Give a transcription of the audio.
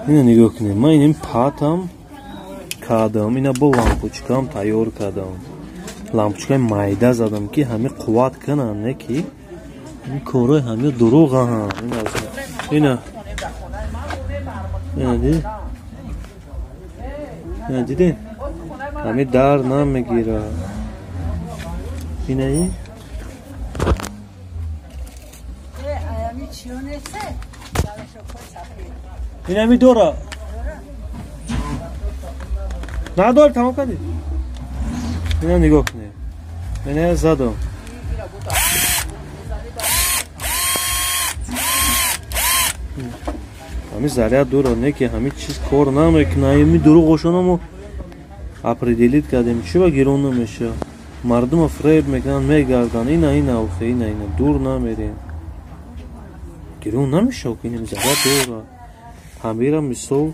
اینا نگاه کنید من این پاتم کردم اینا با لامپوچکام تیار کردم لامپوچکای مایده زدم که همه قوت کنن نه که این کارای همه دروغ هم اینا دید اینا دیدین همه در نمیگیره اینا این این همی دوره نداره تمام کردید اینا نگاه کنید اینا زدم همی زریعت دوره نه که همی چیز کار نمیکنه همی دروغشونمو اپریدیلیت کردیم چی با گیرون نمیشه مردم فریب میکنن میگردن اینا اوخه اینا دور نمیرین گیرون نمیشه که این زریعت دوره همیرم میسو